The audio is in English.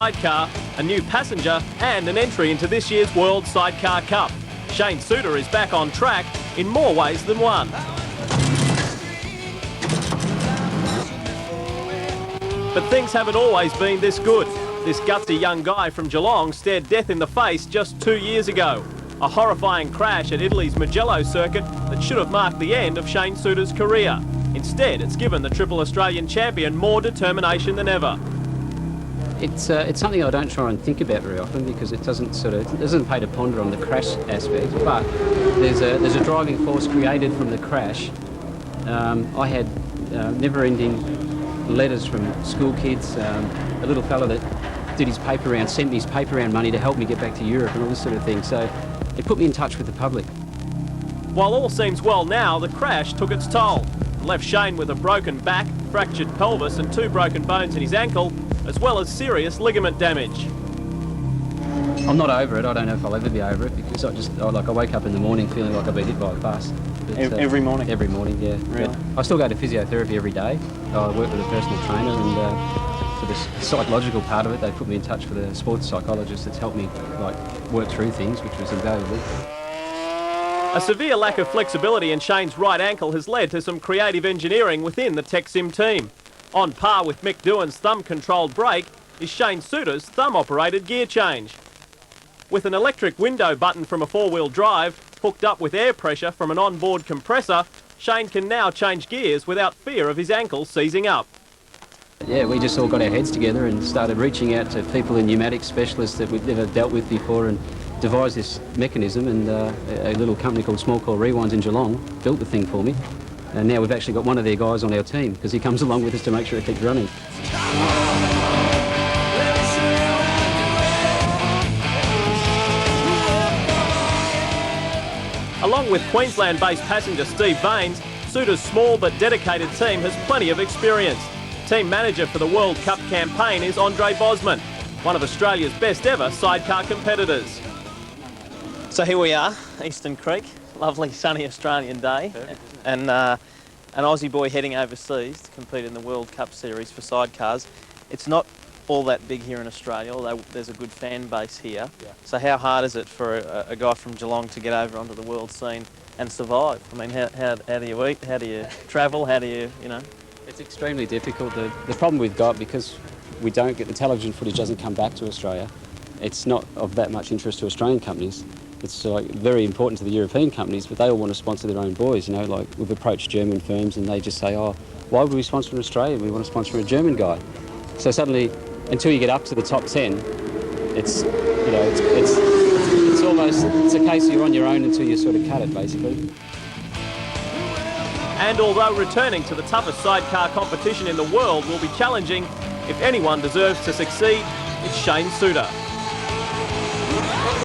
Sidecar, a new passenger and an entry into this year's World Sidecar Cup. Shane Soutar is back on track in more ways than one. But things haven't always been this good. This gutsy young guy from Geelong stared death in the face just 2 years ago. A horrifying crash at Italy's Mugello circuit that should have marked the end of Shane Soutar's career. Instead, it's given the triple Australian champion more determination than ever. It's something I don't try and think about very often because it doesn't pay to ponder on the crash aspect. But there's a driving force created from the crash. I had never-ending letters from school kids. A little fella that did his paper round sent me his paper round money to help me get back to Europe and all this sort of thing. So it put me in touch with the public. While all seems well now, the crash took its toll. It left Shane with a broken back, fractured pelvis and 2 broken bones in his ankle, as well as serious ligament damage. I'm not over it. I don't know if I'll ever be over it because I wake up in the morning feeling like I've been hit by a bus. But, every morning? Every morning, yeah. Really? But I still go to physiotherapy every day. I work with a personal trainer and for the psychological part of it, they put me in touch with a sports psychologist that's helped me work through things, which was invaluable. A severe lack of flexibility in Shane's right ankle has led to some creative engineering within the TechSim team. On par with Mick Doohan's thumb-controlled brake is Shane Soutar's thumb-operated gear change. With an electric window button from a 4-wheel drive, hooked up with air pressure from an onboard compressor, Shane can now change gears without fear of his ankle seizing up. Yeah, we just all got our heads together and started reaching out to people in pneumatic specialists that we'd never dealt with before and devised this mechanism, and a little company called Small Core Rewinds in Geelong built the thing for me. And now we've actually got one of their guys on our team because he comes along with us to make sure it keeps running. Along with Queensland-based passenger Steve Baines, Soutar's small but dedicated team has plenty of experience. Team manager for the World Cup campaign is Andre Bosman, one of Australia's best ever sidecar competitors. So here we are, Eastern Creek, lovely sunny Australian day, and an Aussie boy heading overseas to compete in the World Cup series for sidecars. It's not all that big here in Australia, although there's a good fan base here. Yeah. So how hard is it for a guy from Geelong to get over onto the world scene and survive? I mean, how do you eat? How do you travel? How do you know? It's extremely difficult. The problem we've got, because we don't get the television footage, doesn't come back to Australia. It's not of that much interest to Australian companies. It's very important to the European companies, but they all want to sponsor their own boys. You know, like we've approached German firms and they just say, "Oh, why would we sponsor an Australian? We want to sponsor a German guy." So suddenly, until you get up to the top 10, it's a case you're on your own until you sort of cut it, basically. And although returning to the toughest sidecar competition in the world will be challenging, if anyone deserves to succeed, it's Shane Soutar.